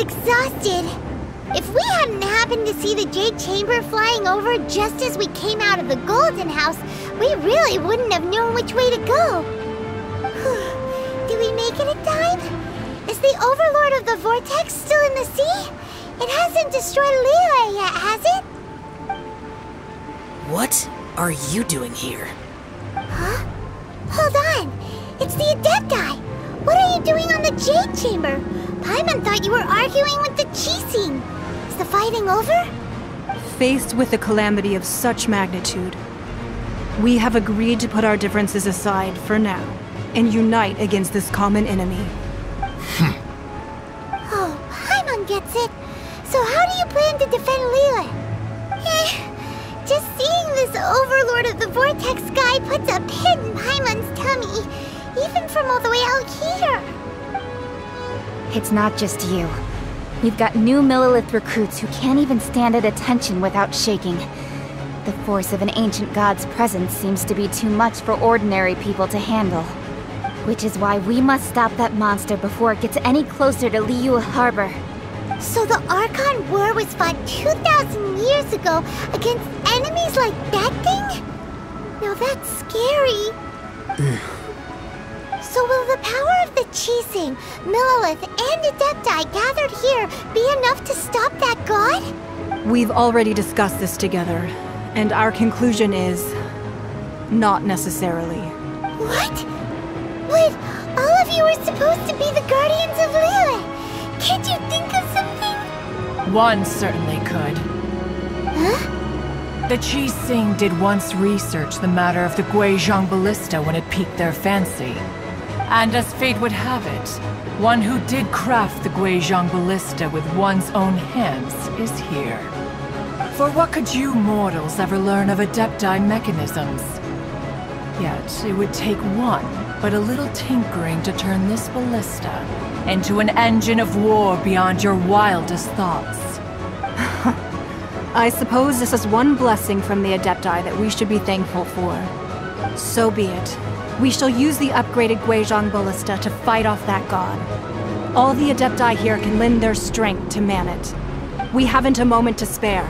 exhausted. If we hadn't happened to see the Jade Chamber flying over just as we came out of the Golden House, we really wouldn't have known which way to go. Did we make it in time? Is the Overlord of the Vortex still in the sea? It hasn't destroyed Liyue yet, has it? What are you doing here? Huh? Hold on! It's the Adepti! What are you doing on the Jade Chamber? Paimon thought you were arguing with the Qixing. Is the fighting over? Faced with a calamity of such magnitude, we have agreed to put our differences aside for now and unite against this common enemy. Oh, Paimon gets it. So how do you plan to defend Liyue? Just seeing this Overlord of the Vortex guy puts a pit in Paimon's tummy, even from all the way out here. It's not just you. We've got new Millelith recruits who can't even stand at attention without shaking. The force of an ancient god's presence seems to be too much for ordinary people to handle. Which is why we must stop that monster before it gets any closer to Liyue Harbor. So the Archon War was fought 2,000 years ago against enemies like that thing? Now that's scary. So will the power of the Qixing, Millelith, and Adepti gathered here be enough to stop that god? We've already discussed this together, and our conclusion is... not necessarily. What? But all of you are supposed to be the guardians of Liyue. Can't you think of something? One certainly could. Huh? The Qixing did once research the matter of the Guizhong Ballista when it piqued their fancy. And as fate would have it, one who did craft the Guizhong Ballista with one's own hands is here. For what could you mortals ever learn of Adepti mechanisms? Yet, it would take one, but a little tinkering to turn this ballista into an engine of war beyond your wildest thoughts. I suppose this is one blessing from the Adepti that we should be thankful for. So be it. We shall use the upgraded Guizhong Ballista to fight off that god. All the Adepti here can lend their strength to man it. We haven't a moment to spare.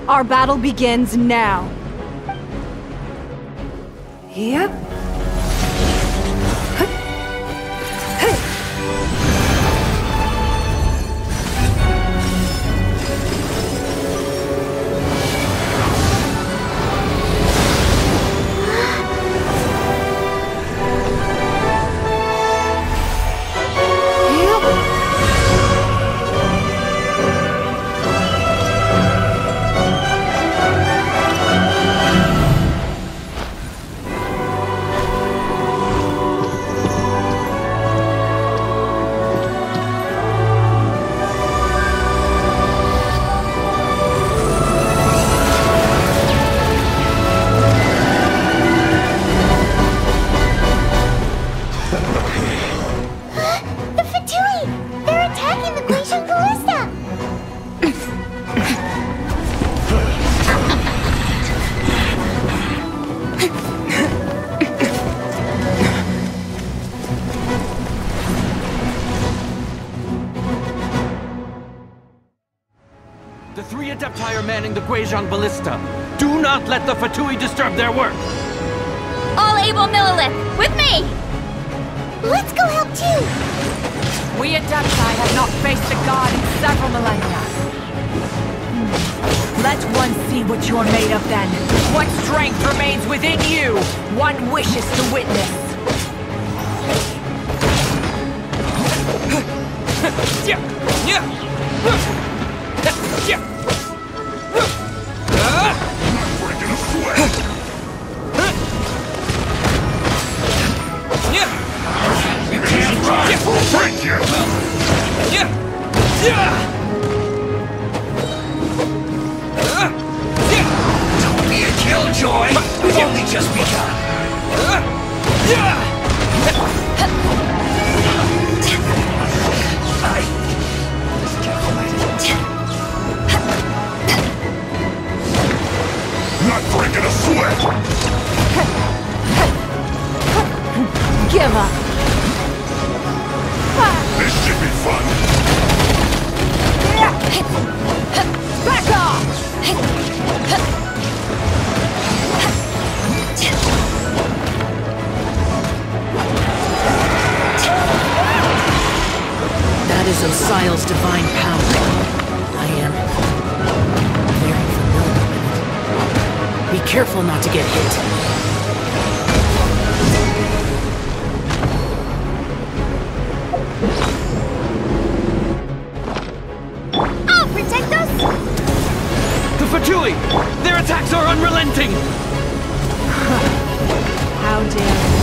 Our battle begins now. Yep. The three Adepti are manning the Guizhong Ballista. Do not let the Fatui disturb their work! All able Millelith, with me! Let's go help too! We Adepti have not faced a god in several millennia. Let one see what you're made of then. What strength remains within you, one wishes to witness. Breaking a sweat! You can't run! Break you! Don't be a killjoy! We've only just begun! Not breaking a sweat! Give up! This should be fun! Back off! That is Osial's divine power. I am very familiar with it. Be careful not to get hit. I'll protect us! The Fatui! Their attacks are unrelenting! How dare you?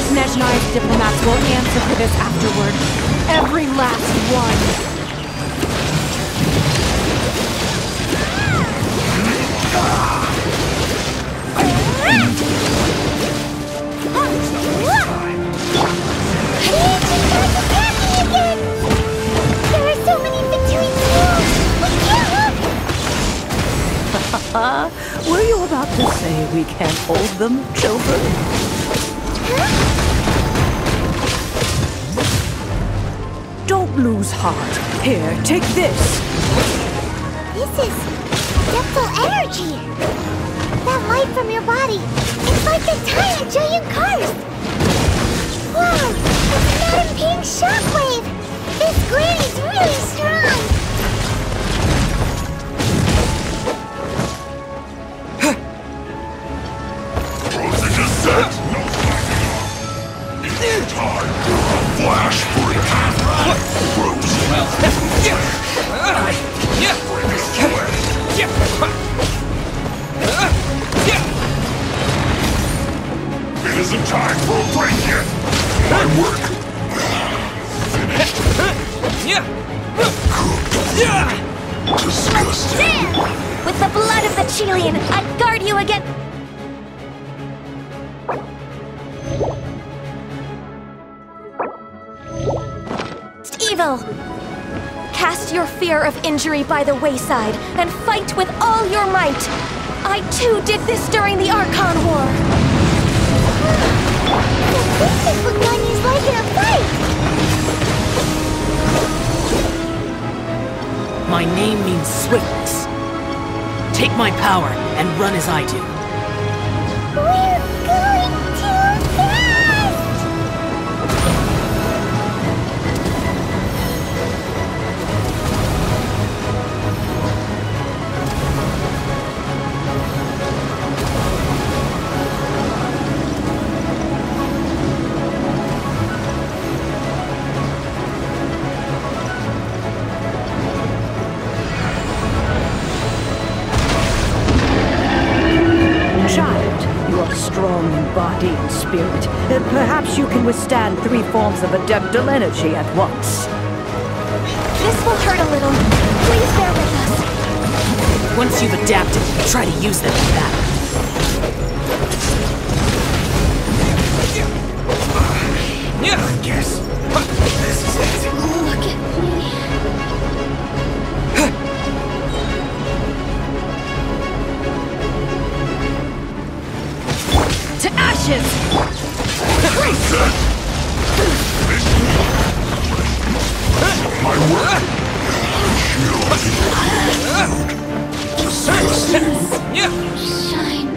Snezhnai's diplomats will answer for this afterward. Every last one. There are so many Fatui tools! We can't look! Were you about to say we can't hold them, children? Don't lose heart. Here, take this. This is depthal energy. That light from your body. It's like the tiny giant cars. Wow, it's not a pink shockwave. This granny's really strong. Time for a flash break. It isn't time for a break yet. My work finished. Disgusting. There! With the blood of the Chilean, I guard you against... evil! Cast your fear of injury by the wayside and fight with all your might! I too did this during the Archon War! This is what Ganya's like in a fight! My name means swiftness. Take my power and run as I do. We're going too fast! Strong in body and spirit. Perhaps you can withstand 3 forms of adeptal energy at once. This will hurt a little. Please bear with us. Once you've adapted, try to use them in battle. I guess this is it. Look at me. To ashes! My work. Disgusting. Shine.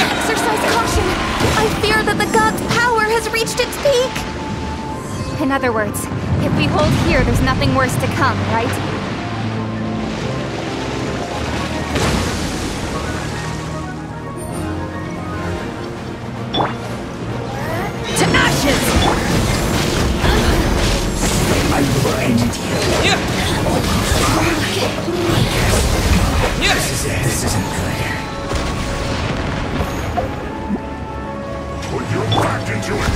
Exercise caution! I fear that the god's power has reached its peak! In other words, if we hold here, there's nothing worse to come, right? To ashes! I blinded you. This is it. This isn't good. Put your back into it.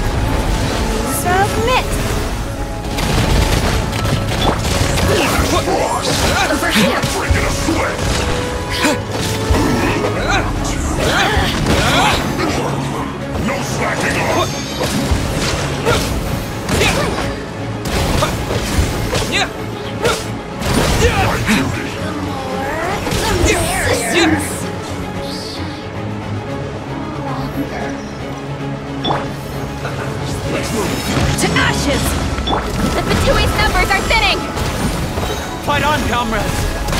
Submit!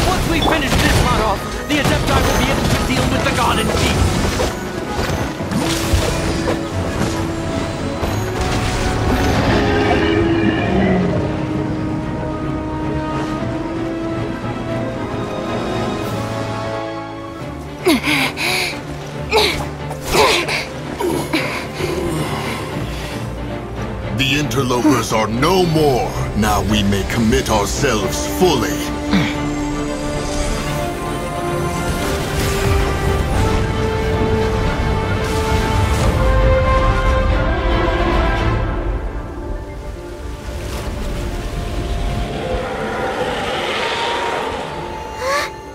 Once we finish this run off, the Adepti will be able to deal with the god in peace. The interlopers are no more. Now we may commit ourselves fully.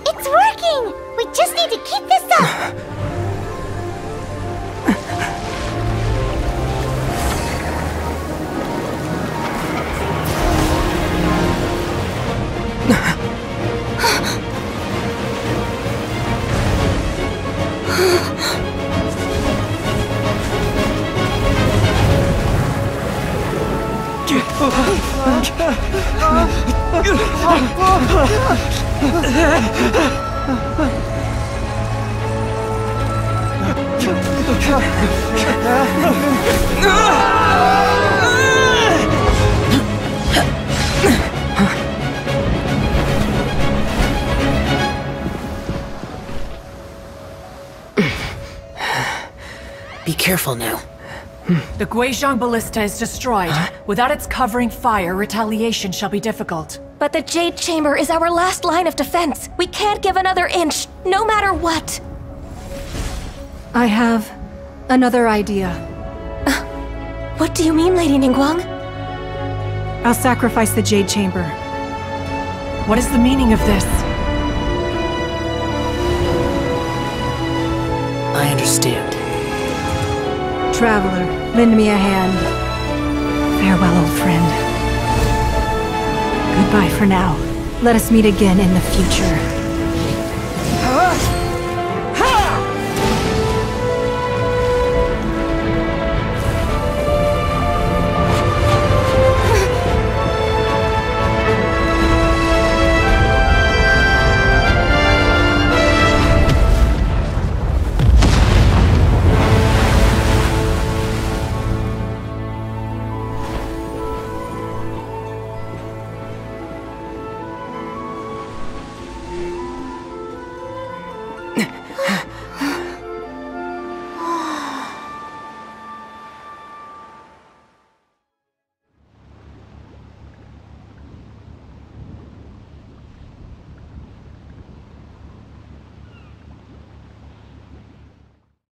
It's working! We just need to keep this up! Be careful now. The Guizhong Ballista is destroyed. Without its covering fire, retaliation shall be difficult. But the Jade Chamber is our last line of defense. We can't give another inch, no matter what. I have another idea. What do you mean, Lady Ningguang? I'll sacrifice the Jade Chamber. What is the meaning of this? I understand. Traveler, lend me a hand. Farewell, old friend. Goodbye for now. Let us meet again in the future.